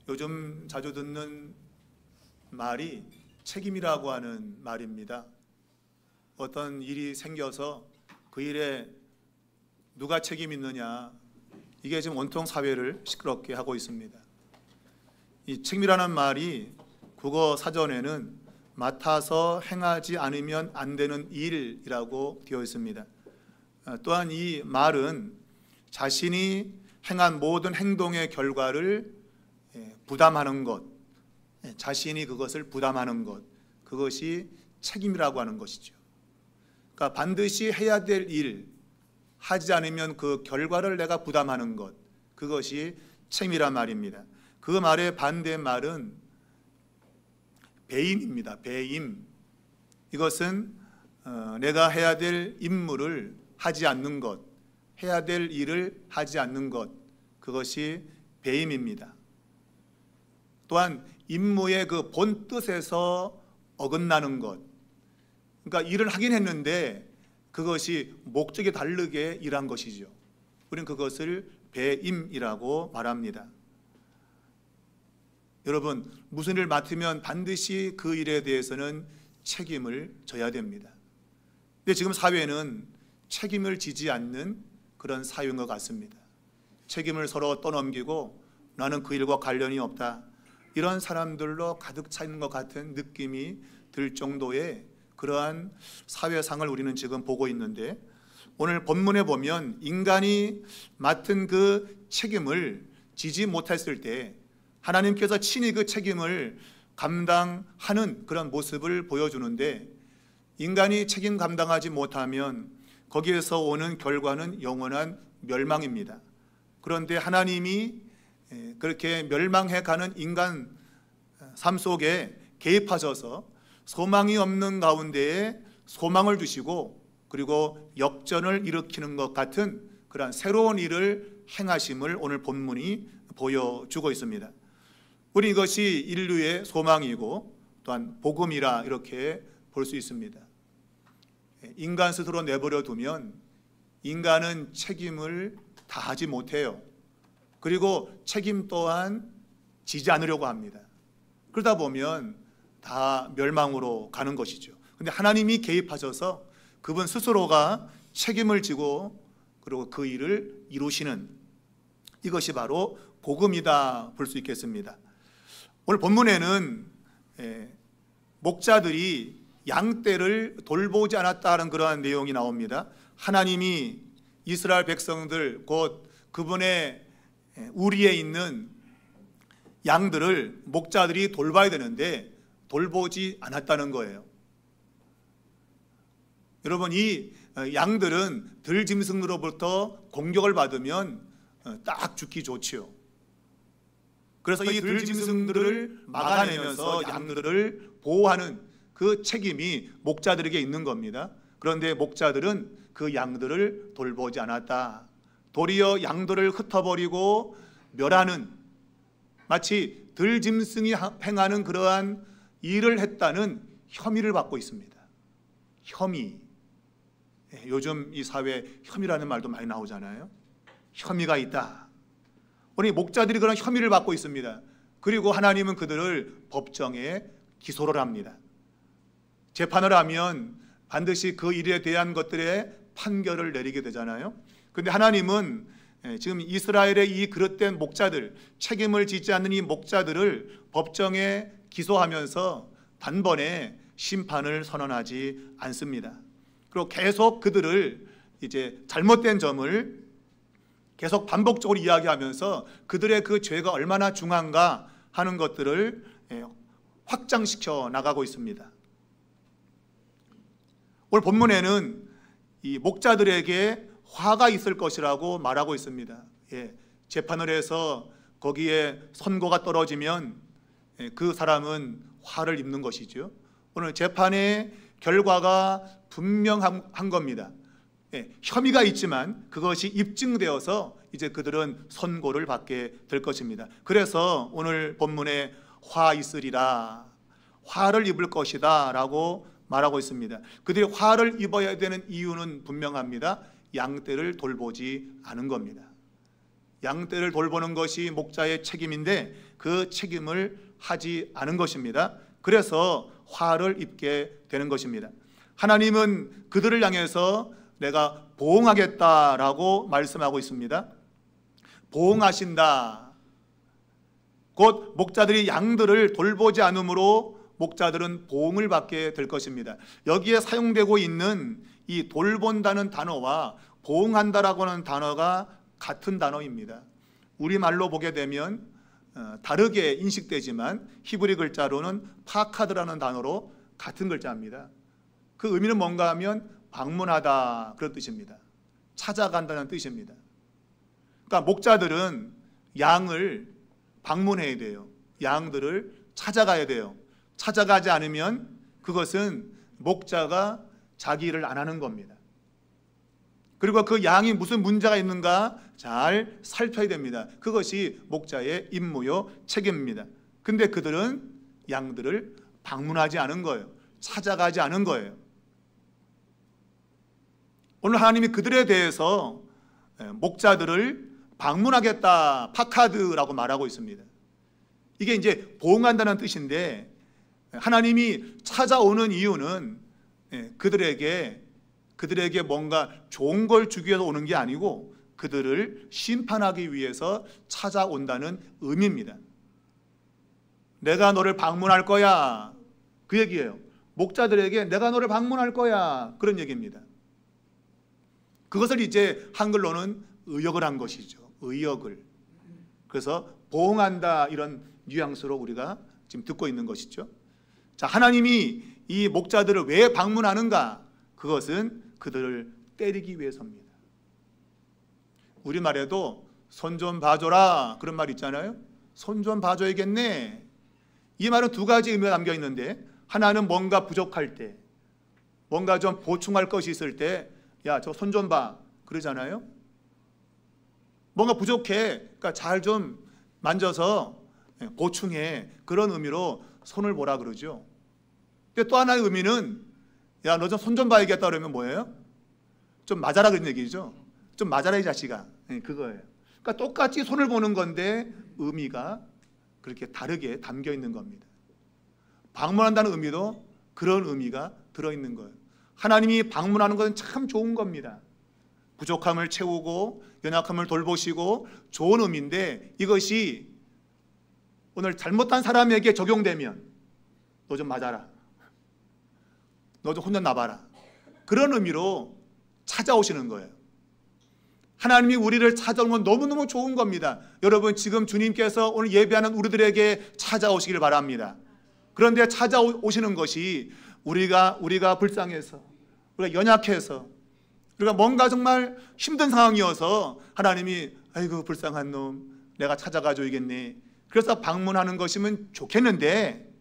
요즘 자주 듣는 말이 책임이라고 하는 말입니다. 어떤 일이 생겨서 그 일에 누가 책임 있느냐, 이게 지금 온통 사회를 시끄럽게 하고 있습니다. 이 책임이라는 말이 국어 사전에는 맡아서 행하지 않으면 안 되는 일이라고 되어 있습니다. 또한 이 말은 자신이 행한 모든 행동의 결과를 부담하는 것, 자신이 그것을 부담하는 것, 그것이 책임이라고 하는 것이죠. 그러니까 반드시 해야 될 일, 하지 않으면 그 결과를 내가 부담하는 것, 그것이 책임이란 말입니다. 그 말의 반대말은 배임입니다. 배임. 이것은 내가 해야 될 임무를 하지 않는 것, 해야 될 일을 하지 않는 것, 그것이 배임입니다. 또한 임무의 그 본 뜻에서 어긋나는 것, 그러니까 일을 하긴 했는데 그것이 목적이 다르게 일한 것이죠. 우리는 그것을 배임이라고 말합니다. 여러분, 무슨 일을 맡으면 반드시 그 일에 대해서는 책임을 져야 됩니다. 근데 지금 사회는 책임을 지지 않는 그런 사회인 것 같습니다. 책임을 서로 떠넘기고 나는 그 일과 관련이 없다, 이런 사람들로 가득 차 있는 것 같은 느낌이 들 정도의 그러한 사회상을 우리는 지금 보고 있는데, 오늘 본문에 보면 인간이 맡은 그 책임을 지지 못했을 때 하나님께서 친히 그 책임을 감당하는 그런 모습을 보여주는데, 인간이 책임 감당하지 못하면 거기에서 오는 결과는 영원한 멸망입니다. 그런데 하나님이 그렇게 멸망해가는 인간 삶 속에 개입하셔서 소망이 없는 가운데에 소망을 두시고, 그리고 역전을 일으키는 것 같은 그러한 새로운 일을 행하심을 오늘 본문이 보여주고 있습니다. 우리 이것이 인류의 소망이고 또한 복음이라 이렇게 볼 수 있습니다. 인간 스스로 내버려 두면 인간은 책임을 다하지 못해요. 그리고 책임 또한 지지 않으려고 합니다. 그러다 보면 다 멸망으로 가는 것이죠. 그런데 하나님이 개입하셔서 그분 스스로가 책임을 지고 그리고 그 일을 이루시는, 이것이 바로 복음이다 볼 수 있겠습니다. 오늘 본문에는 목자들이 양떼를 돌보지 않았다는 그러한 내용이 나옵니다. 하나님이 이스라엘 백성들, 곧 그분의 우리에 있는 양들을 목자들이 돌봐야 되는데 돌보지 않았다는 거예요. 여러분, 이 양들은 들짐승으로부터 공격을 받으면 딱 죽기 좋지요. 그래서 이 들짐승들을 막아내면서 양들을 보호하는 그 책임이 목자들에게 있는 겁니다. 그런데 목자들은 그 양들을 돌보지 않았다. 도리어 양들을 흩어버리고 멸하는, 마치 들짐승이 행하는 그러한 일을 했다는 혐의를 받고 있습니다. 혐의. 요즘 이 사회에 혐의라는 말도 많이 나오잖아요. 혐의가 있다. 우리 목자들이 그런 혐의를 받고 있습니다. 그리고 하나님은 그들을 법정에 기소를 합니다. 재판을 하면 반드시 그 일에 대한 것들의 판결을 내리게 되잖아요. 그런데 하나님은 지금 이스라엘의 이 그릇된 목자들, 책임을 지지 않는 이 목자들을 법정에 기소하면서 단번에 심판을 선언하지 않습니다. 그리고 계속 그들을 이제 잘못된 점을 계속 반복적으로 이야기하면서 그들의 그 죄가 얼마나 중한가 하는 것들을 확장시켜 나가고 있습니다. 오늘 본문에는 이 목자들에게 화가 있을 것이라고 말하고 있습니다. 재판을 해서 거기에 선고가 떨어지면 그 사람은 화를 입는 것이죠. 오늘 재판의 결과가 분명한 겁니다. 혐의가 있지만 그것이 입증되어서 이제 그들은 선고를 받게 될 것입니다. 그래서 오늘 본문에 화 있으리라, 화를 입을 것이다 라고 말하고 있습니다. 그들이 화를 입어야 되는 이유는 분명합니다. 양떼를 돌보지 않은 겁니다. 양떼를 돌보는 것이 목자의 책임인데 그 책임을 하지 않은 것입니다. 그래서 화를 입게 되는 것입니다. 하나님은 그들을 향해서 내가 보응하겠다라고 말씀하고 있습니다. 보응하신다. 곧 목자들이 양들을 돌보지 않으므로 목자들은 보응을 받게 될 것입니다. 여기에 사용되고 있는 이 돌본다는 단어와 보응한다라고 하는 단어가 같은 단어입니다. 우리말로 보게 되면 다르게 인식되지만 히브리 글자로는 파카드라는 단어로 같은 글자입니다. 그 의미는 뭔가 하면 방문하다 그런 뜻입니다. 찾아간다는 뜻입니다. 그러니까 목자들은 양을 방문해야 돼요. 양들을 찾아가야 돼요. 찾아가지 않으면 그것은 목자가 자기 일을 안 하는 겁니다. 그리고 그 양이 무슨 문제가 있는가 잘 살펴야 됩니다. 그것이 목자의 임무요 책임입니다. 근데 그들은 양들을 방문하지 않은 거예요. 찾아가지 않은 거예요. 오늘 하나님이 그들에 대해서 목자들을 방문하겠다, 파카드라고 말하고 있습니다. 이게 이제 보응한다는 뜻인데 하나님이 찾아오는 이유는 그들에게 뭔가 좋은 걸 주기 위해서 오는 게 아니고 그들을 심판하기 위해서 찾아온다는 의미입니다. 내가 너를 방문할 거야. 그 얘기예요. 목자들에게 내가 너를 방문할 거야. 그런 얘기입니다. 그것을 이제 한글로는 의역을 한 것이죠. 의역을. 그래서 보응한다 이런 뉘앙스로 우리가 지금 듣고 있는 것이죠. 자, 하나님이 이 목자들을 왜 방문하는가? 그것은 그들을 때리기 위해서입니다. 우리말에도 손 좀 봐줘라 그런 말 있잖아요. 손 좀 봐줘야겠네. 이 말은 두 가지 의미가 담겨 있는데 하나는 뭔가 부족할 때, 뭔가 좀 보충할 것이 있을 때 야, 저 손 좀 봐 그러잖아요. 뭔가 부족해. 그러니까 잘 좀 만져서 보충해. 그런 의미로 손을 보라 그러죠. 근데 또 하나의 의미는 야, 너 좀 손 좀 봐야겠다 그러면 뭐예요? 좀 맞아라 그런 얘기죠. 좀 맞아라 이 자식아. 그거예요. 그러니까 똑같이 손을 보는 건데 의미가 그렇게 다르게 담겨 있는 겁니다. 방문한다는 의미도 그런 의미가 들어있는 거예요. 하나님이 방문하는 것은 참 좋은 겁니다. 부족함을 채우고 연약함을 돌보시고 좋은 의미인데 이것이 오늘 잘못한 사람에게 적용되면 너 좀 맞아라. 너 좀 혼자 나봐라. 그런 의미로 찾아오시는 거예요. 하나님이 우리를 찾아오는 건 너무너무 좋은 겁니다. 여러분 지금 주님께서 오늘 예배하는 우리들에게 찾아오시길 바랍니다. 그런데 찾아오시는 것이 우리가 불쌍해서 우리가 연약해서 우리가 뭔가 정말 힘든 상황이어서 하나님이 아이고 불쌍한 놈 내가 찾아가 줘야겠네. 그래서 방문하는 것이면 좋겠는데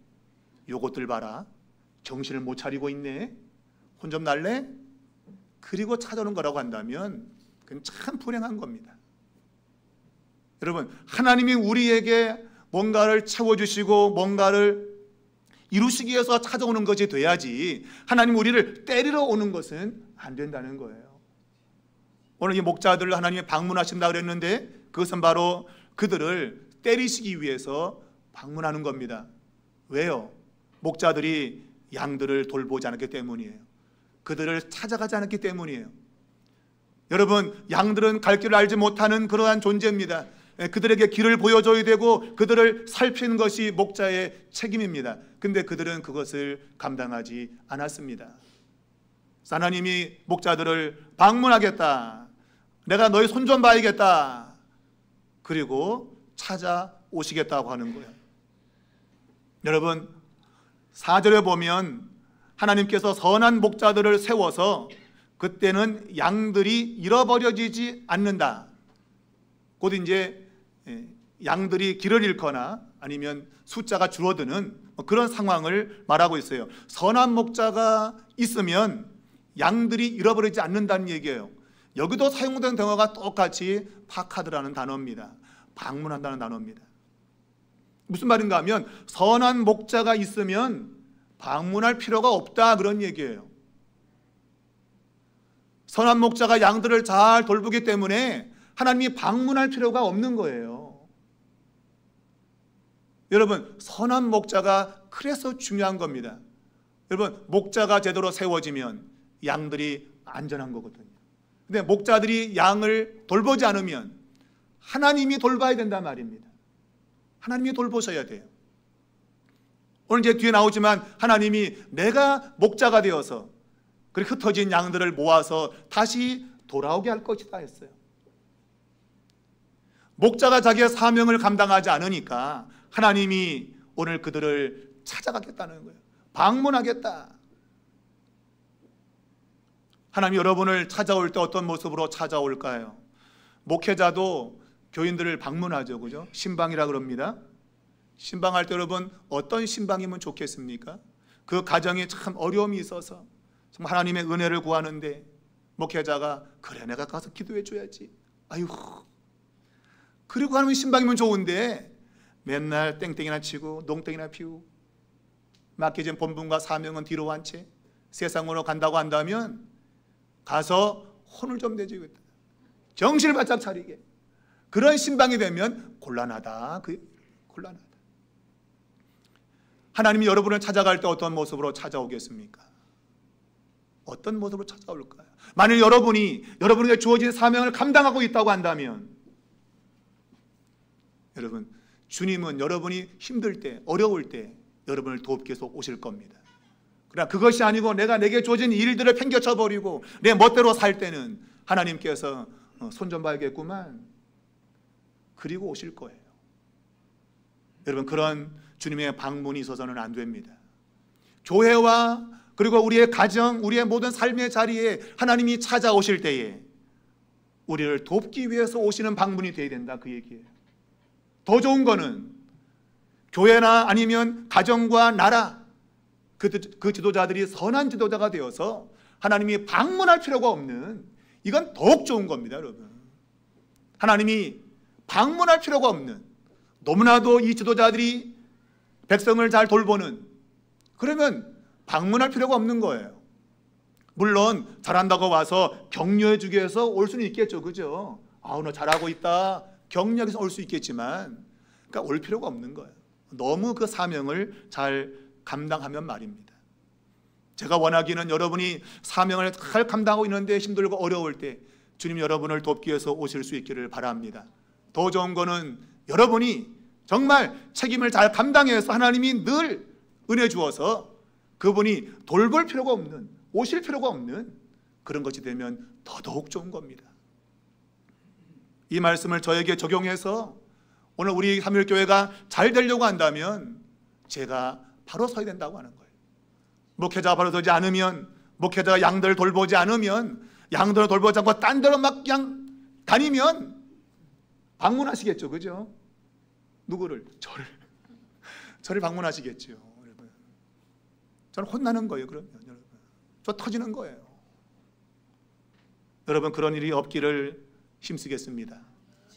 요것들 봐라. 정신을 못 차리고 있네. 혼 좀 날래? 그리고 찾아오는 거라고 한다면 그건 참 불행한 겁니다. 여러분 하나님이 우리에게 뭔가를 채워주시고 뭔가를 이루시기 위해서 찾아오는 것이 돼야지 하나님 우리를 때리러 오는 것은 안 된다는 거예요. 오늘 이 목자들을 하나님이 방문하신다 그랬는데 그것은 바로 그들을 때리시기 위해서 방문하는 겁니다. 왜요? 목자들이 양들을 돌보지 않았기 때문이에요. 그들을 찾아가지 않았기 때문이에요. 여러분 양들은 갈 길을 알지 못하는 그러한 존재입니다. 그들에게 길을 보여줘야 되고 그들을 살피는 것이 목자의 책임입니다. 근데 그들은 그것을 감당하지 않았습니다. 하나님이 목자들을 방문하겠다. 내가 너희 손 좀 봐야겠다. 그리고 찾아오시겠다고 하는 거예요. 여러분 4절에 보면 하나님께서 선한 목자들을 세워서 그때는 양들이 잃어버려지지 않는다. 곧 이제 양들이 길을 잃거나 아니면 숫자가 줄어드는 그런 상황을 말하고 있어요. 선한 목자가 있으면 양들이 잃어버리지 않는다는 얘기예요. 여기도 사용된 단어가 똑같이 파카드라는 단어입니다. 방문한다는 단어입니다. 무슨 말인가 하면 선한 목자가 있으면 방문할 필요가 없다 그런 얘기예요. 선한 목자가 양들을 잘 돌보기 때문에 하나님이 방문할 필요가 없는 거예요. 여러분, 선한 목자가 그래서 중요한 겁니다. 여러분, 목자가 제대로 세워지면 양들이 안전한 거거든요. 근데 목자들이 양을 돌보지 않으면 하나님이 돌봐야 된단 말입니다. 하나님이 돌보셔야 돼요. 오늘 이제 뒤에 나오지만 하나님이 내가 목자가 되어서 그렇게 흩어진 양들을 모아서 다시 돌아오게 할 것이다 했어요. 목자가 자기의 사명을 감당하지 않으니까 하나님이 오늘 그들을 찾아가겠다는 거예요. 방문하겠다. 하나님 여러분을 찾아올 때 어떤 모습으로 찾아올까요? 목회자도 교인들을 방문하죠, 그죠? 신방이라 그럽니다. 신방할 때 여러분 어떤 신방이면 좋겠습니까? 그 가정에 참 어려움이 있어서 정말 하나님의 은혜를 구하는데 목회자가 그래 내가 가서 기도해 줘야지. 아유, 그리고 하나님 신방이면 좋은데 맨날 땡땡이나 치고 농땡이나 피우고 맡겨진 본분과 사명은 뒤로 한 채 세상으로 간다고 한다면 가서 혼을 좀 내주겠다. 정신을 바짝 차리게. 그런 신방이 되면 곤란하다. 곤란하다. 하나님이 여러분을 찾아갈 때 어떤 모습으로 찾아오겠습니까? 어떤 모습으로 찾아올까요? 만일 여러분에게 주어진 사명을 감당하고 있다고 한다면 여러분, 주님은 여러분이 힘들 때, 어려울 때 여러분을 돕기 위해서 오실 겁니다. 그러나 그것이 아니고 내게 주어진 일들을 팽개쳐 버리고 내 멋대로 살 때는 하나님께서 손 좀 봐야겠구만 그리고 오실 거예요. 여러분, 그런 주님의 방문이 있어서는 안 됩니다. 교회와 그리고 우리의 가정, 우리의 모든 삶의 자리에 하나님이 찾아오실 때에 우리를 돕기 위해서 오시는 방문이 되어야 된다, 그 얘기예요. 더 좋은 거는 교회나 아니면 가정과 나라, 그 지도자들이 선한 지도자가 되어서 하나님이 방문할 필요가 없는, 이건 더욱 좋은 겁니다, 여러분. 하나님이 방문할 필요가 없는, 너무나도 이 지도자들이 백성을 잘 돌보는, 그러면 방문할 필요가 없는 거예요. 물론 잘한다고 와서 격려해 주기 위해서 올 수는 있겠죠, 그죠? 아, 너 잘하고 있다 격려해서 올 수 있겠지만, 그러니까 올 필요가 없는 거예요. 너무 그 사명을 잘 감당하면 말입니다. 제가 원하기는 여러분이 사명을 잘 감당하고 있는데 힘들고 어려울 때 주님 여러분을 돕기 위해서 오실 수 있기를 바랍니다. 더 좋은 거는 여러분이 정말 책임을 잘 감당해서 하나님이 늘 은혜 주어서 그분이 돌볼 필요가 없는, 오실 필요가 없는 그런 것이 되면 더더욱 좋은 겁니다. 이 말씀을 저에게 적용해서 오늘 우리 삼일교회가 잘 되려고 한다면 제가 바로 서야 된다고 하는 거예요. 목회자가 바로 서지 않으면, 목회자가 양들을 돌보지 않으면, 양들을 돌보지 않고 딴 데로 막 그냥 다니면 방문하시겠죠, 그죠? 누구를? 저를 방문하시겠죠. 저는 혼나는 거예요. 그러면 여러분, 저 터지는 거예요. 여러분, 그런 일이 없기를 힘쓰겠습니다.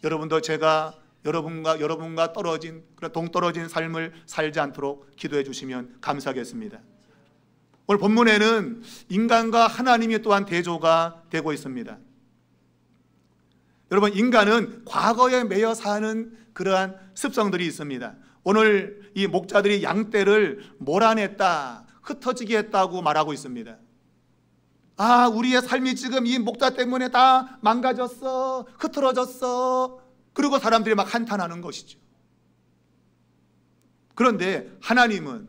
여러분도 제가 여러분과 떨어진, 그런 동떨어진 삶을 살지 않도록 기도해 주시면 감사하겠습니다. 오늘 본문에는 인간과 하나님이 또한 대조가 되고 있습니다. 여러분, 인간은 과거에 매여 사는 그러한 습성들이 있습니다. 오늘 이 목자들이 양떼를 몰아냈다, 흩어지게 했다고 말하고 있습니다. 아, 우리의 삶이 지금 이 목자 때문에 다 망가졌어, 흐트러졌어. 그리고 사람들이 막 한탄하는 것이죠. 그런데 하나님은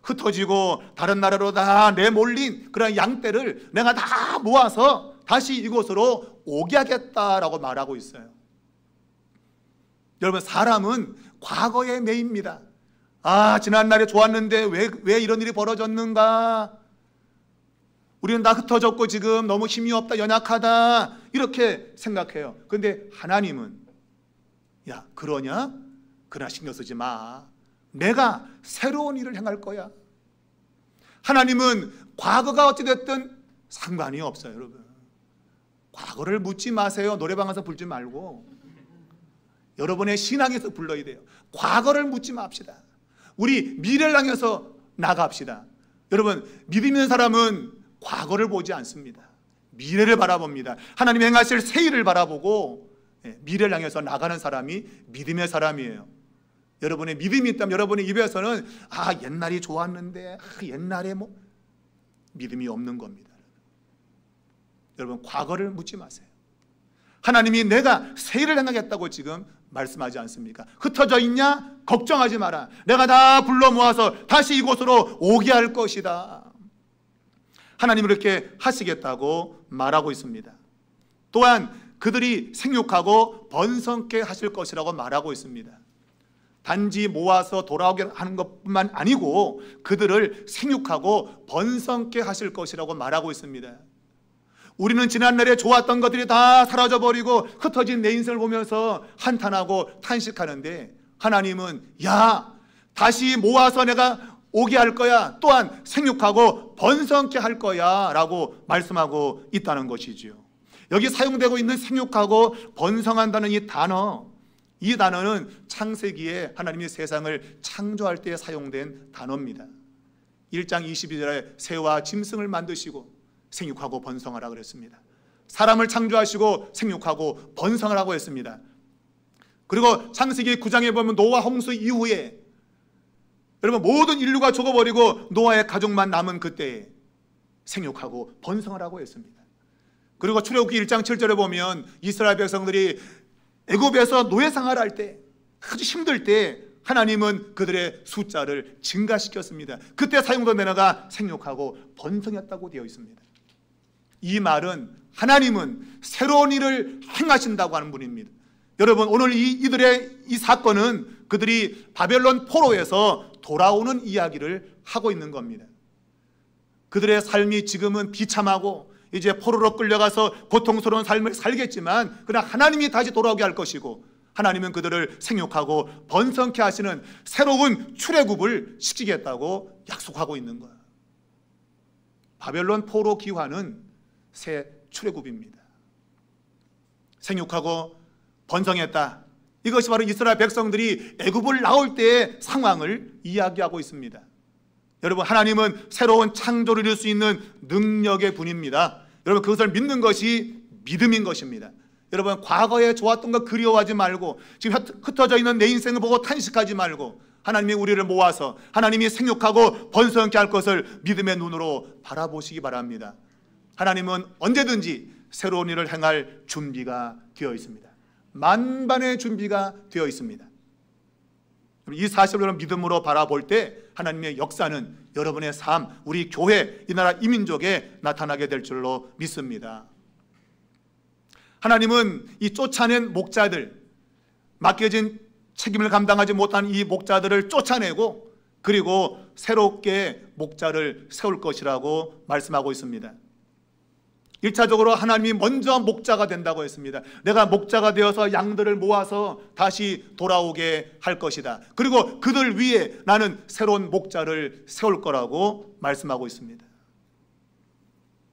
흩어지고 다른 나라로 다 내몰린 그런 양떼를 내가 다 모아서 다시 이곳으로 오게 하겠다라고 말하고 있어요. 여러분, 사람은 과거에 매입니다. 아, 지난날에 좋았는데 왜 이런 일이 벌어졌는가? 우리는 다 흩어졌고 지금 너무 힘이 없다, 연약하다, 이렇게 생각해요. 그런데 하나님은 야, 그러냐? 그러나 신경 쓰지 마. 내가 새로운 일을 행할 거야. 하나님은 과거가 어찌됐든 상관이 없어요, 여러분. 과거를 묻지 마세요. 노래방에서 불지 말고 여러분의 신앙에서 불러야 돼요. 과거를 묻지 맙시다. 우리 미래를 향해서 나갑시다. 여러분, 믿음 있는 사람은 과거를 보지 않습니다. 미래를 바라봅니다. 하나님 행하실 새 일을 바라보고 미래를 향해서 나가는 사람이 믿음의 사람이에요. 여러분의 믿음이 있다면 여러분의 입에서는 옛날이 좋았는데 옛날에 믿음이 없는 겁니다. 여러분, 과거를 묻지 마세요. 하나님이 내가 새 일을 행하겠다고 지금 말씀하지 않습니까? 흩어져 있냐? 걱정하지 마라. 내가 다 불러 모아서 다시 이곳으로 오게 할 것이다. 하나님은 이렇게 하시겠다고 말하고 있습니다. 또한 그들이 생육하고 번성케 하실 것이라고 말하고 있습니다. 단지 모아서 돌아오게 하는 것뿐만 아니고 그들을 생육하고 번성케 하실 것이라고 말하고 있습니다. 우리는 지난날에 좋았던 것들이 다 사라져버리고 흩어진 내 인생을 보면서 한탄하고 탄식하는데, 하나님은 다시 모아서 내가 오게 할 거야, 또한 생육하고 번성케 할 거야 라고 말씀하고 있다는 것이지요. 여기 사용되고 있는 생육하고 번성한다는 이 단어는 창세기에 하나님이 세상을 창조할 때 사용된 단어입니다. 1장 22절에 새와 짐승을 만드시고 생육하고 번성하라 그랬습니다. 사람을 창조하시고 생육하고 번성하라고 했습니다. 그리고 창세기 9장에 보면 노아 홍수 이후에 여러분 모든 인류가 죽어버리고 노아의 가족만 남은 그때에 생육하고 번성하라고 했습니다. 그리고 출애굽기 1장 7절에 보면 이스라엘 백성들이 애굽에서 노예생활을 할 때, 아주 힘들 때 하나님은 그들의 숫자를 증가시켰습니다. 그때 사용된 단어가 생육하고 번성했다고 되어 있습니다. 이 말은 하나님은 새로운 일을 행하신다고 하는 분입니다. 여러분, 오늘 이들의 이 사건은 그들이 바벨론 포로에서 돌아오는 이야기를 하고 있는 겁니다. 그들의 삶이 지금은 비참하고 이제 포로로 끌려가서 고통스러운 삶을 살겠지만, 그러나 하나님이 다시 돌아오게 할 것이고, 하나님은 그들을 생육하고 번성케 하시는 새로운 출애굽을 시키겠다고 약속하고 있는 거예요. 바벨론 포로 기환은 새 출애굽입니다. 생육하고 번성했다. 이것이 바로 이스라엘 백성들이 애굽을 나올 때의 상황을 이야기하고 있습니다. 여러분, 하나님은 새로운 창조를 이룰 수 있는 능력의 분입니다. 여러분, 그것을 믿는 것이 믿음인 것입니다. 여러분, 과거에 좋았던 것 그리워하지 말고, 지금 흩어져 있는 내 인생을 보고 탄식하지 말고, 하나님이 우리를 모아서 하나님이 생육하고 번성케 할 것을 믿음의 눈으로 바라보시기 바랍니다. 하나님은 언제든지 새로운 일을 행할 준비가 되어 있습니다. 만반의 준비가 되어 있습니다. 이 사실을 믿음으로 바라볼 때 하나님의 역사는 여러분의 삶, 우리 교회, 이 나라, 이 민족에 나타나게 될 줄로 믿습니다. 하나님은 이 쫓아낸 목자들, 맡겨진 책임을 감당하지 못한 이 목자들을 쫓아내고, 그리고 새롭게 목자를 세울 것이라고 말씀하고 있습니다. 1차적으로 하나님이 먼저 목자가 된다고 했습니다. 내가 목자가 되어서 양들을 모아서 다시 돌아오게 할 것이다. 그리고 그들 위에 나는 새로운 목자를 세울 거라고 말씀하고 있습니다.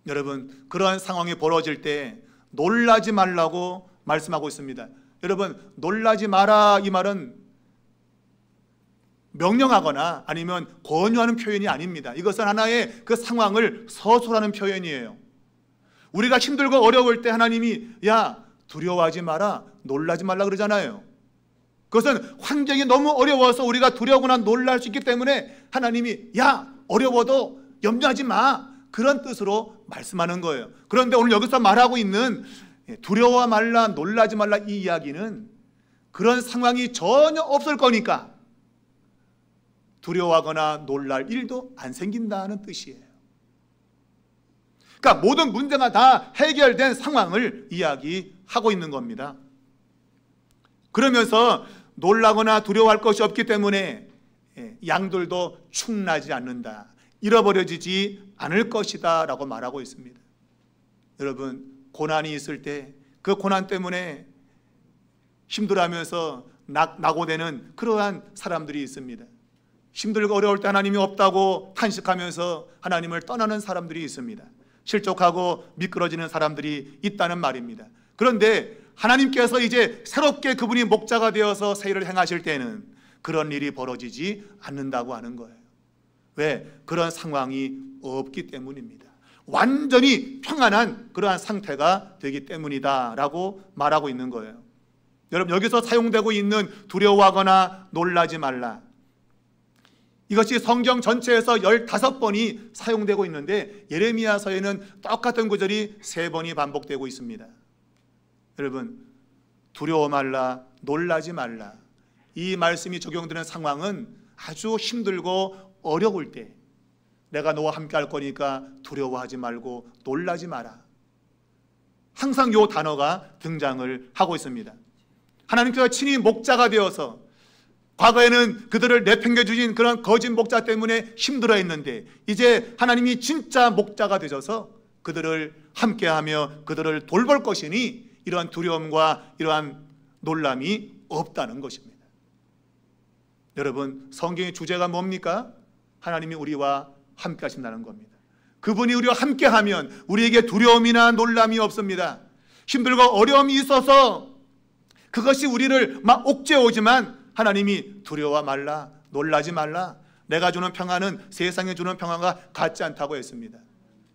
여러분, 그러한 상황이 벌어질 때 놀라지 말라고 말씀하고 있습니다. 여러분, 놀라지 마라, 이 말은 명령하거나 아니면 권유하는 표현이 아닙니다. 이것은 하나의 그 상황을 서술하는 표현이에요. 우리가 힘들고 어려울 때 하나님이 두려워하지 마라, 놀라지 말라 그러잖아요. 그것은 환경이 너무 어려워서 우리가 두려우거나 놀랄 수 있기 때문에 하나님이 어려워도 염려하지 마, 그런 뜻으로 말씀하는 거예요. 그런데 오늘 여기서 말하고 있는 두려워 말라, 놀라지 말라, 이 이야기는 그런 상황이 전혀 없을 거니까 두려워하거나 놀랄 일도 안 생긴다는 뜻이에요. 그러니까 모든 문제가 다 해결된 상황을 이야기하고 있는 겁니다. 그러면서 놀라거나 두려워할 것이 없기 때문에 양들도 충나지 않는다, 잃어버려지지 않을 것이다 라고 말하고 있습니다. 여러분, 고난이 있을 때 그 고난 때문에 힘들어하면서 낙오되는 그러한 사람들이 있습니다. 힘들고 어려울 때 하나님이 없다고 탄식하면서 하나님을 떠나는 사람들이 있습니다. 실족하고 미끄러지는 사람들이 있다는 말입니다. 그런데 하나님께서 이제 새롭게 그분이 목자가 되어서 새 일을 행하실 때는 그런 일이 벌어지지 않는다고 하는 거예요. 왜? 그런 상황이 없기 때문입니다. 완전히 평안한 그러한 상태가 되기 때문이다 라고 말하고 있는 거예요. 여러분, 여기서 사용되고 있는 두려워하거나 놀라지 말라, 이것이 성경 전체에서 15번이 사용되고 있는데 예레미야서에는 똑같은 구절이 3번이 반복되고 있습니다. 여러분, 두려워 말라, 놀라지 말라, 이 말씀이 적용되는 상황은 아주 힘들고 어려울 때, 내가 너와 함께 할 거니까 두려워하지 말고 놀라지 마라, 항상 이 단어가 등장을 하고 있습니다. 하나님께서 친히 목자가 되어서 과거에는 그들을 내팽개주신 그런 거짓 목자 때문에 힘들어했는데 이제 하나님이 진짜 목자가 되셔서 그들을 함께하며 그들을 돌볼 것이니 이러한 두려움과 이러한 놀람이 없다는 것입니다. 여러분, 성경의 주제가 뭡니까? 하나님이 우리와 함께 하신다는 겁니다. 그분이 우리와 함께하면 우리에게 두려움이나 놀람이 없습니다. 힘들고 어려움이 있어서 그것이 우리를 막 옥죄오지만 하나님이 두려워 말라, 놀라지 말라, 내가 주는 평안은 세상에 주는 평안과 같지 않다고 했습니다.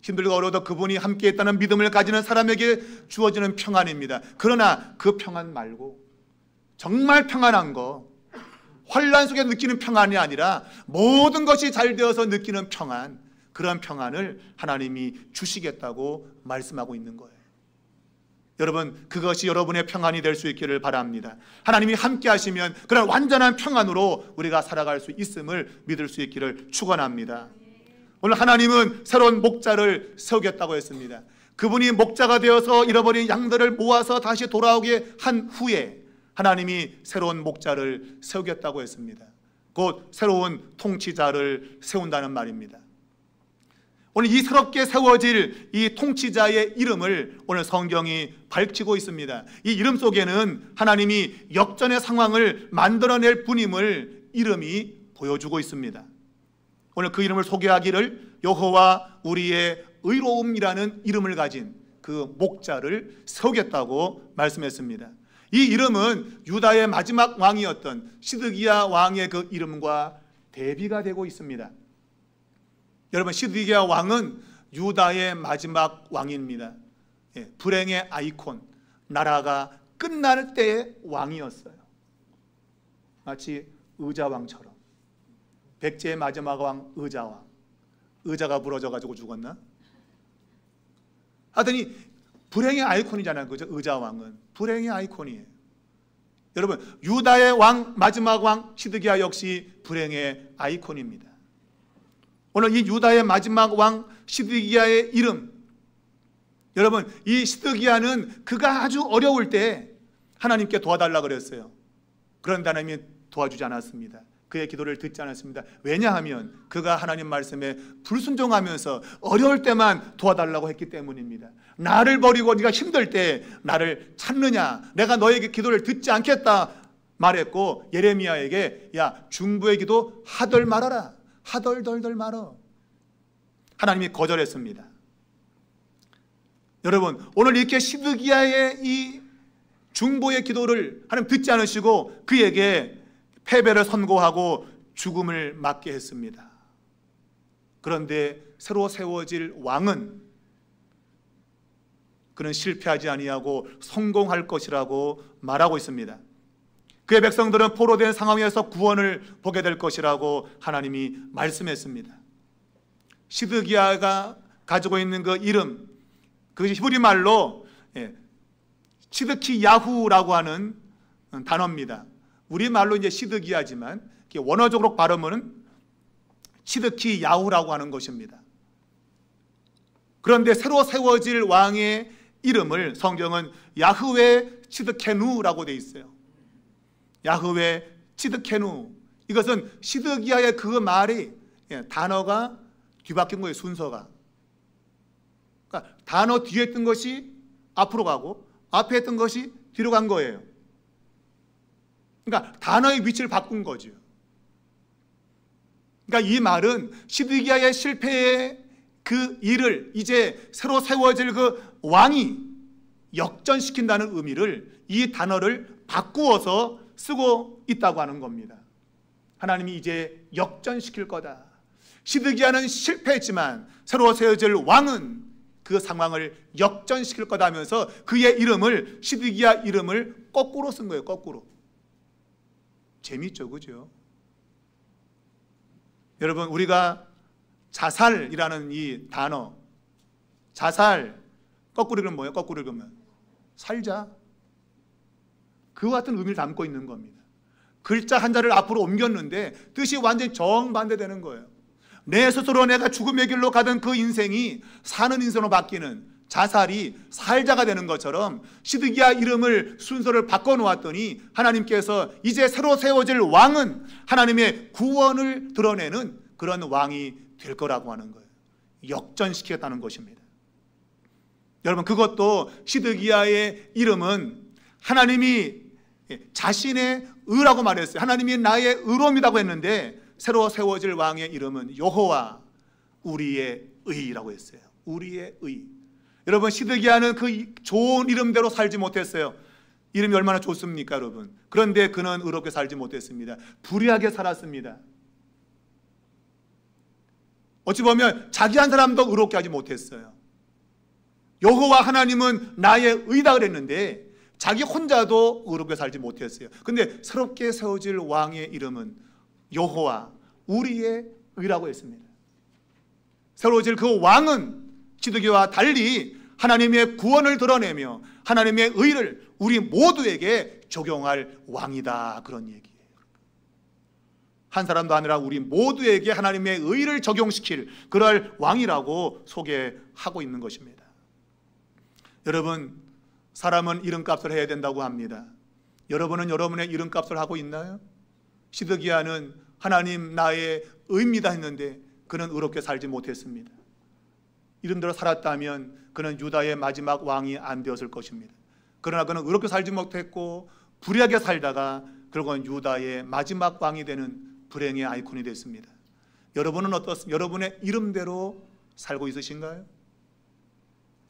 힘들고 어려워도 그분이 함께 있다는 믿음을 가지는 사람에게 주어지는 평안입니다. 그러나 그 평안 말고 정말 평안한 거, 환난 속에 느끼는 평안이 아니라 모든 것이 잘 되어서 느끼는 평안, 그런 평안을 하나님이 주시겠다고 말씀하고 있는 거예요. 여러분, 그것이 여러분의 평안이 될 수 있기를 바랍니다. 하나님이 함께 하시면 그런 완전한 평안으로 우리가 살아갈 수 있음을 믿을 수 있기를 축원합니다. 오늘 하나님은 새로운 목자를 세우겠다고 했습니다. 그분이 목자가 되어서 잃어버린 양들을 모아서 다시 돌아오게 한 후에 하나님이 새로운 목자를 세우겠다고 했습니다. 곧 새로운 통치자를 세운다는 말입니다. 오늘 이 새롭게 세워질 이 통치자의 이름을 오늘 성경이 밝히고 있습니다. 이 이름 속에는 하나님이 역전의 상황을 만들어낼 분임을 이름이 보여주고 있습니다. 오늘 그 이름을 소개하기를 여호와 우리의 의로움이라는 이름을 가진 그 목자를 세우겠다고 말씀했습니다. 이 이름은 유다의 마지막 왕이었던 시드기야 왕의 그 이름과 대비가 되고 있습니다. 여러분, 시드기야 왕은 유다의 마지막 왕입니다. 불행의 아이콘, 나라가 끝날 때의 왕이었어요. 마치 의자왕처럼. 백제의 마지막 왕 의자왕, 의자가 부러져 가지고 죽었나? 하더니 불행의 아이콘이잖아요. 그죠? 의자왕은 불행의 아이콘이에요. 여러분, 유다의 왕, 마지막 왕 시드기야 역시 불행의 아이콘입니다. 오늘 이 유다의 마지막 왕 시드기야의 이름, 여러분, 이 시드기야는 그가 아주 어려울 때 하나님께 도와달라 그랬어요. 그런데 하나님이 도와주지 않았습니다. 그의 기도를 듣지 않았습니다. 왜냐하면 그가 하나님 말씀에 불순종하면서 어려울 때만 도와달라고 했기 때문입니다. 나를 버리고 네가 힘들 때 나를 찾느냐, 내가 너에게 기도를 듣지 않겠다 말했고, 예레미야에게 야, 중보의 기도 하덜 말아라, 하덜덜덜 말어. 하나님이 거절했습니다. 여러분, 오늘 이렇게 시드기야의 이 중보의 기도를 하나님 듣지 않으시고 그에게 패배를 선고하고 죽음을 맞게 했습니다. 그런데 새로 세워질 왕은 그는 실패하지 아니하고 성공할 것이라고 말하고 있습니다. 그의 백성들은 포로된 상황에서 구원을 보게 될 것이라고 하나님이 말씀했습니다. 시드기야가 가지고 있는 그 이름, 그것이 히브리 말로 시드키 야후라고 하는 단어입니다. 우리말로 이제 시드기야지만 원어적으로 발음은 시드키 야후라고 하는 것입니다. 그런데 새로 세워질 왕의 이름을 성경은 야흐웨 시드케누라고 되어 있어요. 야흐웨 시드케누, 이것은 시드기야의 그 말이 단어가 뒤바뀐 거예요. 순서가. 그러니까 단어 뒤에 있던 것이 앞으로 가고 앞에 있던 것이 뒤로 간 거예요. 그러니까 단어의 위치를 바꾼 거죠. 그러니까 이 말은 시드기야의 실패의 그 일을 이제 새로 세워질 그 왕이 역전시킨다는 의미를, 이 단어를 바꾸어서 쓰고 있다고 하는 겁니다. 하나님이 이제 역전시킬 거다. 시드기야는 실패했지만 새로 세워질 왕은 그 상황을 역전시킬 거다 하면서 그의 이름을, 시드기야 이름을 거꾸로 쓴 거예요. 거꾸로. 재미있죠, 그죠? 여러분, 우리가 자살이라는 이 단어, 자살 거꾸로 읽으면 뭐예요? 거꾸로 읽으면 살자. 그와 같은 의미를 담고 있는 겁니다. 글자 한자를 앞으로 옮겼는데 뜻이 완전히 정반대되는 거예요. 내 스스로 내가 죽음의 길로 가던 그 인생이 사는 인생으로 바뀌는, 자살이 살자가 되는 것처럼 시드기야 이름을 순서를 바꿔놓았더니 하나님께서 이제 새로 세워질 왕은 하나님의 구원을 드러내는 그런 왕이 될 거라고 하는 거예요. 역전시키겠다는 것입니다. 여러분, 그것도 시드기야의 이름은 하나님이 자신의 의라고 말했어요. 하나님이 나의 의로움이라고 했는데 새로 세워질 왕의 이름은 여호와 우리의 의라고 했어요. 우리의 의. 여러분, 시드기야는 그 좋은 이름대로 살지 못했어요. 이름이 얼마나 좋습니까, 여러분? 그런데 그는 의롭게 살지 못했습니다. 불의하게 살았습니다. 어찌 보면 자기 한 사람도 의롭게 하지 못했어요. 여호와 하나님은 나의 의다 그랬는데 자기 혼자도 의롭게 살지 못했어요. 근데 새롭게 세워질 왕의 이름은 여호와 우리의 의라고 했습니다. 새로워질 그 왕은 시드기야와 달리 하나님의 구원을 드러내며 하나님의 의를 우리 모두에게 적용할 왕이다, 그런 얘기예요. 한 사람도 아니라 우리 모두에게 하나님의 의를 적용시킬 그럴 왕이라고 소개하고 있는 것입니다. 여러분, 사람은 이름값을 해야 된다고 합니다. 여러분은 여러분의 이름값을 하고 있나요? 시드기야는 하나님 나의 의입니다 했는데 그는 의롭게 살지 못했습니다. 이름대로 살았다면 그는 유다의 마지막 왕이 안 되었을 것입니다. 그러나 그는 의롭게 살지 못했고 불의하게 살다가 결국은 유다의 마지막 왕이 되는 불행의 아이콘이 됐습니다. 여러분은 어떻습니까? 여러분의 이름대로 살고 있으신가요?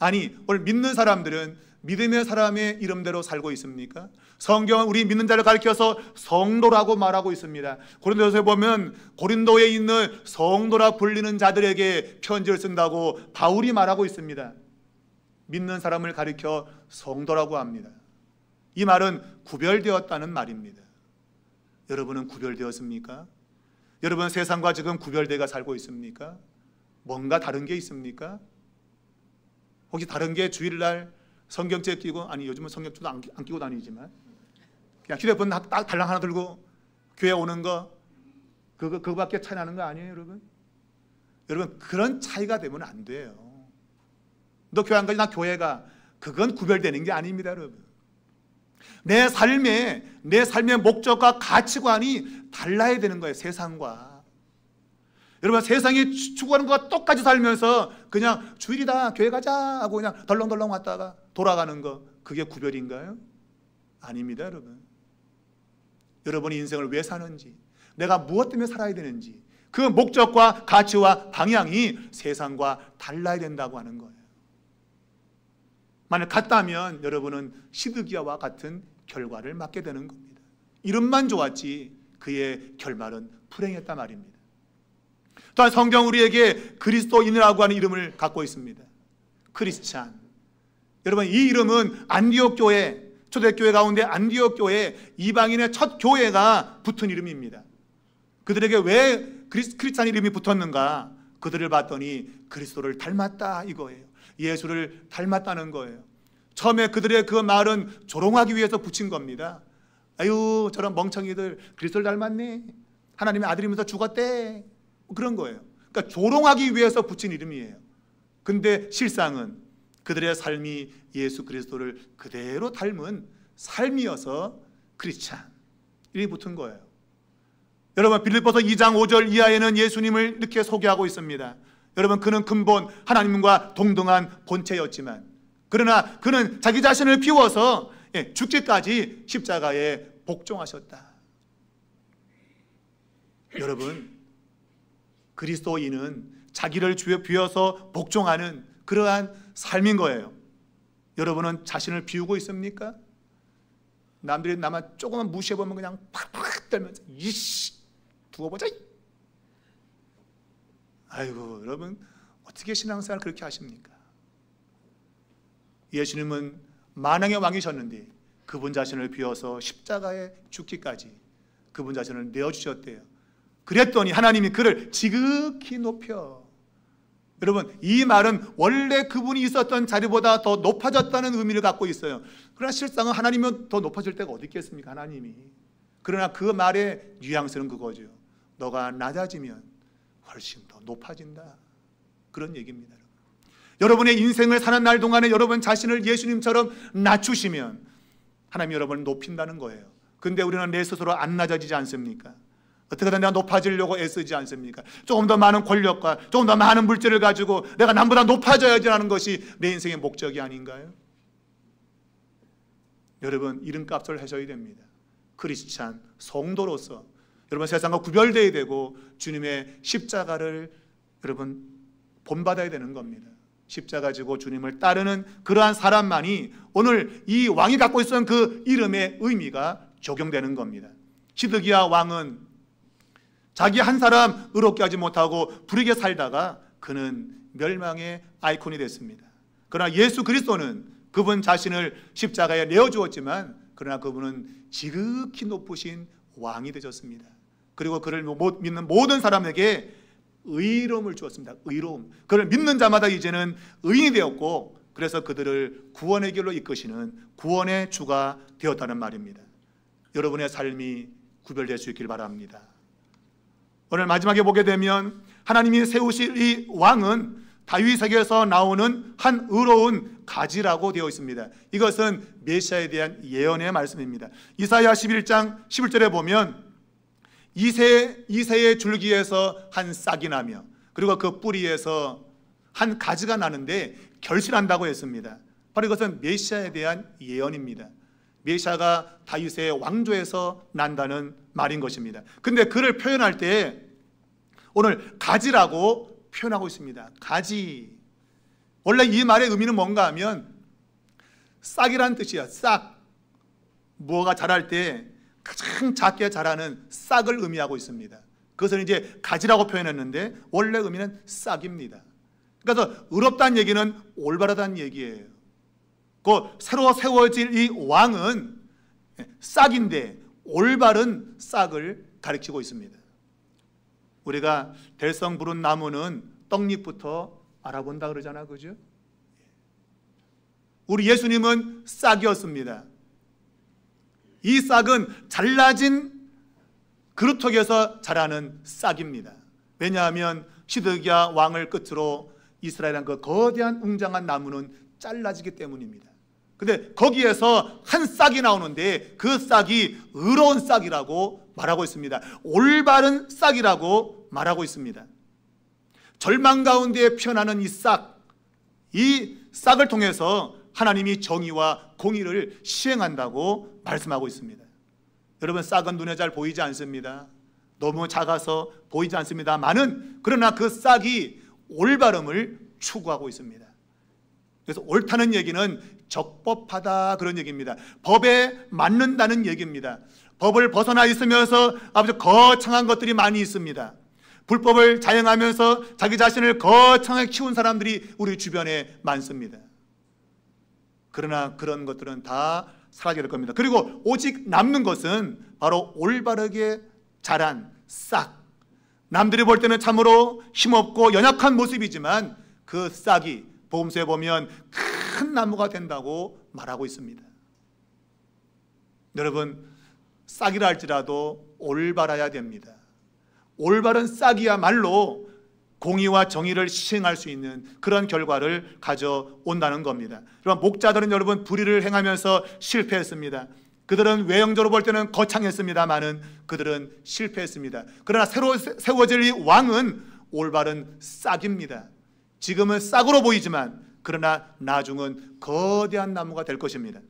아니, 오늘 믿는 사람들은 믿음의 사람의 이름대로 살고 있습니까? 성경은 우리 믿는 자를 가리켜서 성도라고 말하고 있습니다. 고린도서에 보면 고린도에 있는 성도라 불리는 자들에게 편지를 쓴다고 바울이 말하고 있습니다. 믿는 사람을 가리켜 성도라고 합니다. 이 말은 구별되었다는 말입니다. 여러분은 구별되었습니까? 여러분 세상과 지금 구별되어 살고 있습니까? 뭔가 다른 게 있습니까? 혹시 다른 게 주일날 성경책 끼고, 아니 요즘은 성경책도 안 끼고 다니지만 그냥 휴대폰 딱 달랑 하나 들고 교회 오는 거 그거밖에 차이 나는 거 아니에요, 여러분? 여러분, 그런 차이가 되면 안 돼요. 너 교회 안 가지, 나 교회 가. 그건 구별되는 게 아닙니다, 여러분. 내 삶의 목적과 가치관이 달라야 되는 거예요, 세상과. 여러분, 세상이 추구하는 것과 똑같이 살면서 그냥 주일이다 교회 가자 하고 그냥 덜렁덜렁 왔다가 돌아가는 거, 그게 구별인가요? 아닙니다, 여러분. 여러분이 인생을 왜 사는지, 내가 무엇 때문에 살아야 되는지, 그 목적과 가치와 방향이 세상과 달라야 된다고 하는 거예요. 만약 같다면 여러분은 시드기야와 같은 결과를 맞게 되는 겁니다. 이름만 좋았지 그의 결말은 불행했단 말입니다. 또한 성경 우리에게 그리스도인이라고 하는 이름을 갖고 있습니다. 크리스찬. 여러분, 이 이름은 안디옥 교회, 초대교회 가운데 안디옥 교회, 이방인의 첫 교회가 붙은 이름입니다. 그들에게 왜 크리스찬 이름이 붙었는가? 그들을 봤더니 그리스도를 닮았다 이거예요. 예수를 닮았다는 거예요. 처음에 그들의 그 말은 조롱하기 위해서 붙인 겁니다. 아유, 저런 멍청이들 그리스도를 닮았네, 하나님의 아들이면서 죽었대, 그런 거예요. 그러니까 조롱하기 위해서 붙인 이름이에요. 근데 실상은 그들의 삶이 예수 그리스도를 그대로 닮은 삶이어서 크리스찬 이름이 붙은 거예요. 여러분, 빌립보서 2장 5절 이하에는 예수님을 이렇게 소개하고 있습니다. 여러분, 그는 근본 하나님과 동등한 본체였지만 그러나 그는 자기 자신을 비워서 죽기까지 십자가에 복종하셨다. 여러분, 그리스도인은 자기를 비워서 복종하는 그러한 삶인 거예요. 여러분은 자신을 비우고 있습니까? 남들이 나만 조금만 무시해보면 그냥 팍팍 떨면서 이씨 두고 보자. 아이고, 여러분 어떻게 신앙생활 그렇게 하십니까? 예수님은 만왕의 왕이셨는데 그분 자신을 비워서 십자가에 죽기까지 그분 자신을 내어주셨대요. 그랬더니 하나님이 그를 지극히 높여. 여러분, 이 말은 원래 그분이 있었던 자리보다 더 높아졌다는 의미를 갖고 있어요. 그러나 실상은 하나님은 더 높아질 때가 어디 있겠습니까? 하나님이. 그러나 그 말의 뉘앙스는 그거죠. 너가 낮아지면 훨씬 더 높아진다, 그런 얘기입니다. 여러분의 인생을 사는 날 동안에 여러분 자신을 예수님처럼 낮추시면 하나님이 여러분을 높인다는 거예요. 근데 우리는 내 스스로 안 낮아지지 않습니까? 어떻게든 내가 높아지려고 애쓰지 않습니까? 조금 더 많은 권력과 조금 더 많은 물질을 가지고 내가 남보다 높아져야지 하는 것이 내 인생의 목적이 아닌가요? 여러분, 이름값을 하셔야 됩니다. 크리스찬 성도로서 여러분 세상과 구별되어야 되고 주님의 십자가를 여러분 본받아야 되는 겁니다. 십자가 지고 주님을 따르는 그러한 사람만이 오늘 이 왕이 갖고 있었던 그 이름의 의미가 적용되는 겁니다. 시드기야 왕은 자기 한 사람 의롭게 하지 못하고 불의하게 살다가 그는 멸망의 아이콘이 됐습니다. 그러나 예수 그리스도는 그분 자신을 십자가에 내어주었지만 그러나 그분은 지극히 높으신 왕이 되셨습니다. 그리고 그를 못 믿는 모든 사람에게 의로움을 주었습니다. 의로움. 그를 믿는 자마다 이제는 의인이 되었고 그래서 그들을 구원의 길로 이끄시는 구원의 주가 되었다는 말입니다. 여러분의 삶이 구별될 수 있길 바랍니다. 오늘 마지막에 보게 되면 하나님이 세우실 이 왕은 다윗에게서 나오는 한 의로운 가지라고 되어 있습니다. 이것은 메시아에 대한 예언의 말씀입니다. 이사야 11장 11절에 보면 이새의 줄기에서 한 싹이 나며 그리고 그 뿌리에서 한 가지가 나는데 결실한다고 했습니다. 바로 이것은 메시아에 대한 예언입니다. 메시아가 다윗의 왕조에서 난다는 말인 것입니다. 근데 그를 표현할 때 오늘 가지라고 표현하고 있습니다. 가지. 원래 이 말의 의미는 뭔가 하면 싹이란 뜻이야. 싹. 무엇가 자랄 때 가장 작게 자라는 싹을 의미하고 있습니다. 그것을 이제 가지라고 표현했는데 원래 의미는 싹입니다. 그래서 의롭다는 얘기는 올바르다는 얘기예요. 그 새로 세워질 이 왕은 싹인데 올바른 싹을 가리키고 있습니다. 우리가 될성 부른 나무는 떡잎부터 알아본다 그러잖아, 그죠? 우리 예수님은 싹이었습니다. 이 싹은 잘라진 그루터기에서 자라는 싹입니다. 왜냐하면 시드기야 왕을 끝으로 이스라엘한 그 거대한 웅장한 나무는 잘라지기 때문입니다. 근데 거기에서 한 싹이 나오는데 그 싹이 의로운 싹이라고 말하고 있습니다. 올바른 싹이라고 말하고 있습니다. 절망 가운데 피어나는 이 싹을 통해서 하나님이 정의와 공의를 시행한다고 말씀하고 있습니다. 여러분, 싹은 눈에 잘 보이지 않습니다. 너무 작아서 보이지 않습니다만은 그러나 그 싹이 올바름을 추구하고 있습니다. 그래서 옳다는 얘기는 적법하다 그런 얘기입니다. 법에 맞는다는 얘기입니다. 법을 벗어나 있으면서 아주 거창한 것들이 많이 있습니다. 불법을 자행하면서 자기 자신을 거창하게 키운 사람들이 우리 주변에 많습니다. 그러나 그런 것들은 다 사라지게 될 겁니다. 그리고 오직 남는 것은 바로 올바르게 자란 싹. 남들이 볼 때는 참으로 힘없고 연약한 모습이지만 그 싹이 복음서에 보면 큰 나무가 된다고 말하고 있습니다. 여러분, 싹이라 할지라도 올바라야 됩니다. 올바른 싹이야말로 공의와 정의를 시행할 수 있는 그런 결과를 가져온다는 겁니다. 여러분, 목자들은 여러분 불의를 행하면서 실패했습니다. 그들은 외형적으로 볼 때는 거창했습니다만은 그들은 실패했습니다. 그러나 새로 세워질 이 왕은 올바른 싹입니다. 지금은 싹으로 보이지만 그러나 나중은 거대한 나무가 될 것입니다.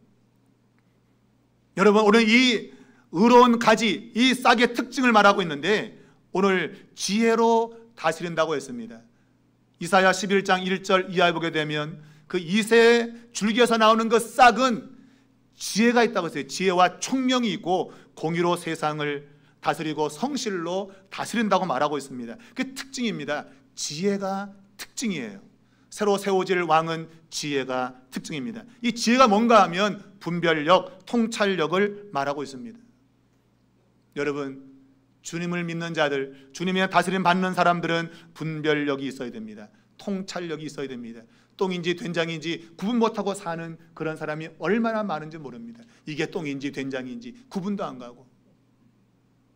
여러분, 오늘 이 의로운 가지, 이 싹의 특징을 말하고 있는데 오늘 지혜로 다스린다고 했습니다. 이사야 11장 1절 이하에 보게 되면 그 이새의 줄기에서 나오는 그 싹은 지혜가 있다고 했어요. 지혜와 총명이 있고 공의로 세상을 다스리고 성실로 다스린다고 말하고 있습니다. 그게 특징입니다. 지혜가 특징이에요. 새로 세워질 왕은 지혜가 특징입니다. 이 지혜가 뭔가 하면 분별력, 통찰력을 말하고 있습니다. 여러분, 주님을 믿는 자들, 주님의 다스림 받는 사람들은 분별력이 있어야 됩니다. 통찰력이 있어야 됩니다. 똥인지 된장인지 구분 못하고 사는 그런 사람이 얼마나 많은지 모릅니다. 이게 똥인지 된장인지 구분도 안 가고,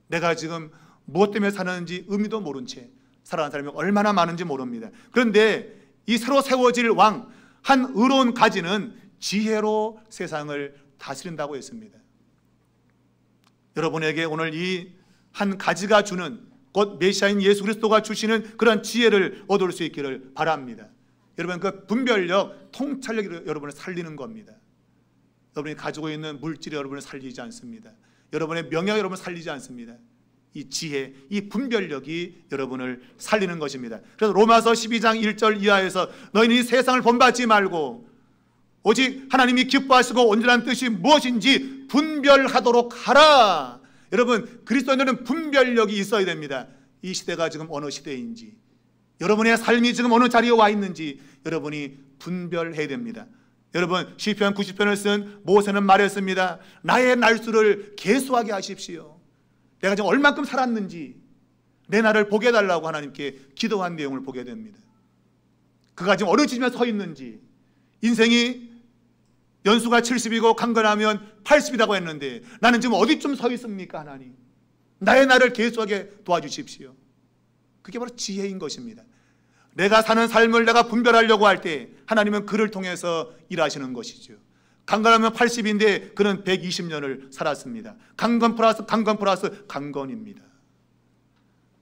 내가 지금 무엇 때문에 사는지 의미도 모른 채 살아가는 사람이 얼마나 많은지 모릅니다. 그런데 이 새로 세워질 왕, 한 의로운 가지는 지혜로 세상을 다스린다고 했습니다. 여러분에게 오늘 이 한 가지가 주는, 곧 메시아인 예수 그리스도가 주시는 그런 지혜를 얻을 수 있기를 바랍니다. 여러분, 그 분별력, 통찰력이 여러분을 살리는 겁니다. 여러분이 가지고 있는 물질이 여러분을 살리지 않습니다. 여러분의 명예가 여러분을 살리지 않습니다. 이 지혜, 이 분별력이 여러분을 살리는 것입니다. 그래서 로마서 12장 1절 이하에서 너희는 이 세상을 본받지 말고 오직 하나님이 기뻐하시고 온전한 뜻이 무엇인지 분별하도록 하라. 여러분, 그리스도인들은 분별력이 있어야 됩니다. 이 시대가 지금 어느 시대인지, 여러분의 삶이 지금 어느 자리에 와 있는지 여러분이 분별해야 됩니다. 여러분, 시편 90편을 쓴 모세는 말했습니다. 나의 날수를 계수하게 하십시오. 내가 지금 얼만큼 살았는지 내 날을 보게 해달라고 하나님께 기도한 내용을 보게 됩니다. 그가 지금 어느 지점에 서 있는지, 인생이 연수가 70이고 강건하면 80이라고 했는데 나는 지금 어디쯤 서 있습니까? 하나님, 나의 날을 계수하게 도와주십시오. 그게 바로 지혜인 것입니다. 내가 사는 삶을 내가 분별하려고 할 때 하나님은 그를 통해서 일하시는 것이죠. 강건하면 80인데 그는 120년을 살았습니다. 강건 플러스 강건입니다.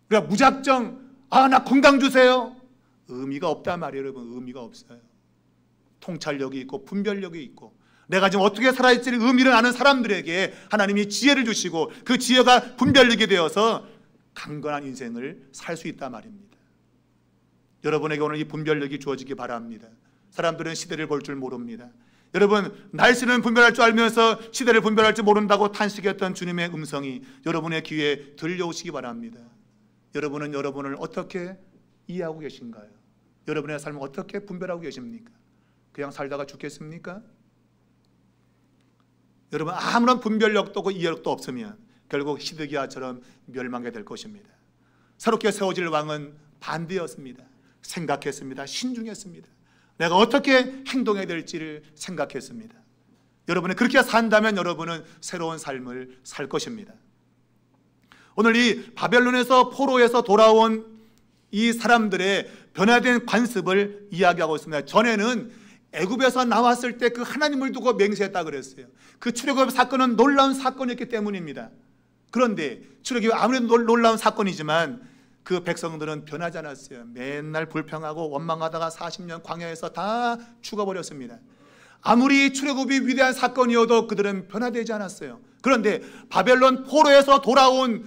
그러니까 무작정 나 건강 주세요, 의미가 없단 말이에요. 여러분, 의미가 없어요. 통찰력이 있고 분별력이 있고 내가 지금 어떻게 살아야 할지 의미를 아는 사람들에게 하나님이 지혜를 주시고 그 지혜가 분별력이 되어서 강건한 인생을 살 수 있단 말입니다. 여러분에게 오늘 이 분별력이 주어지기 바랍니다. 사람들은 시대를 볼 줄 모릅니다. 여러분, 날씨는 분별할 줄 알면서 시대를 분별할 줄 모른다고 탄식했던 주님의 음성이 여러분의 귀에 들려오시기 바랍니다. 여러분은 여러분을 어떻게 이해하고 계신가요? 여러분의 삶을 어떻게 분별하고 계십니까? 그냥 살다가 죽겠습니까? 여러분, 아무런 분별력도 없고 이해력도 없으면 결국 시드기야처럼 멸망하게 될 것입니다. 새롭게 세워질 왕은 반대였습니다. 생각했습니다. 신중했습니다. 내가 어떻게 행동해야 될지를 생각했습니다. 여러분이 그렇게 산다면 여러분은 새로운 삶을 살 것입니다. 오늘 이 바벨론에서 포로에서 돌아온 이 사람들의 변화된 관습을 이야기하고 있습니다. 전에는 애굽에서 나왔을 때 그 하나님을 두고 맹세했다 그랬어요. 그 출애굽 사건은 놀라운 사건이었기 때문입니다. 그런데 출애굽이 아무래도 놀라운 사건이지만 그 백성들은 변하지 않았어요. 맨날 불평하고 원망하다가 40년 광야에서 다 죽어버렸습니다. 아무리 출애굽이 위대한 사건이어도 그들은 변화되지 않았어요. 그런데 바벨론 포로에서 돌아온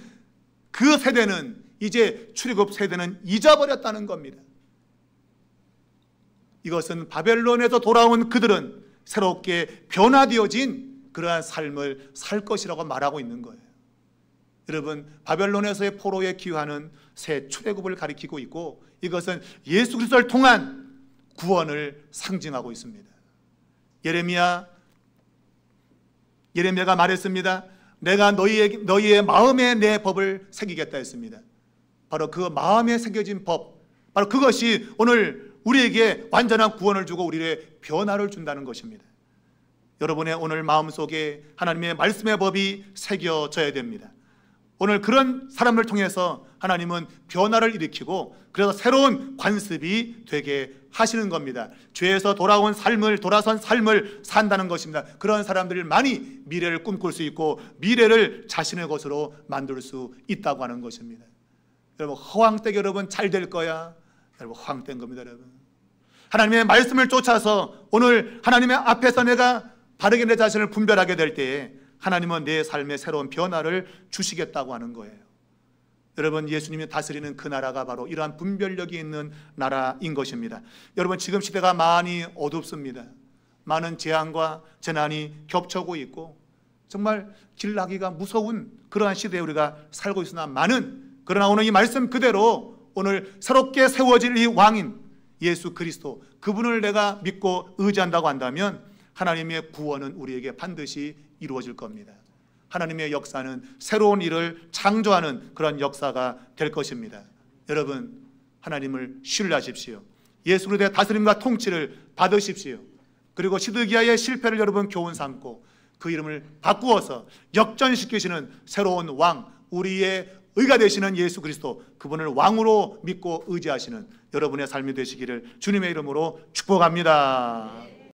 그 세대는 이제 출애굽 세대는 잊어버렸다는 겁니다. 이것은 바벨론에서 돌아온 그들은 새롭게 변화되어진 그러한 삶을 살 것이라고 말하고 있는 거예요. 여러분, 바벨론에서의 포로의 기화는 새 출애굽을 가리키고 있고 이것은 예수 그리스도를 통한 구원을 상징하고 있습니다. 예레미야가 말했습니다. 내가 너희의 마음에 내 법을 새기겠다 했습니다. 바로 그 마음에 새겨진 법, 바로 그것이 오늘 우리에게 완전한 구원을 주고 우리의 변화를 준다는 것입니다. 여러분의 오늘 마음속에 하나님의 말씀의 법이 새겨져야 됩니다. 오늘 그런 사람을 통해서 하나님은 변화를 일으키고 그래서 새로운 관습이 되게 하시는 겁니다. 죄에서 돌아선 삶을 산다는 것입니다. 그런 사람들이 많이 미래를 꿈꿀 수 있고 미래를 자신의 것으로 만들 수 있다고 하는 것입니다. 여러분, 허황되게 여러분 잘 될 거야, 여러분 허황된 겁니다. 여러분, 하나님의 말씀을 쫓아서 오늘 하나님의 앞에서 내가 바르게 내 자신을 분별하게 될 때에 하나님은 내 삶에 새로운 변화를 주시겠다고 하는 거예요. 여러분, 예수님이 다스리는 그 나라가 바로 이러한 분별력이 있는 나라인 것입니다. 여러분, 지금 시대가 많이 어둡습니다. 많은 재앙과 재난이 겹쳐오고 있고 정말 길 나기가 무서운 그러한 시대에 우리가 살고 있으나 그러나 오늘 이 말씀 그대로 오늘 새롭게 세워질 이 왕인 예수 그리스도, 그분을 내가 믿고 의지한다고 한다면 하나님의 구원은 우리에게 반드시 이루어질 겁니다. 하나님의 역사는 새로운 일을 창조하는 그런 역사가 될 것입니다. 여러분, 하나님을 신뢰하십시오. 예수 그리스도의 다스림과 통치를 받으십시오. 그리고 시드기야의 실패를 여러분 교훈 삼고 그 이름을 바꾸어서 역전시키시는 새로운 왕, 우리의 의가 되시는 예수 그리스도, 그분을 왕으로 믿고 의지하시는 여러분의 삶이 되시기를 주님의 이름으로 축복합니다.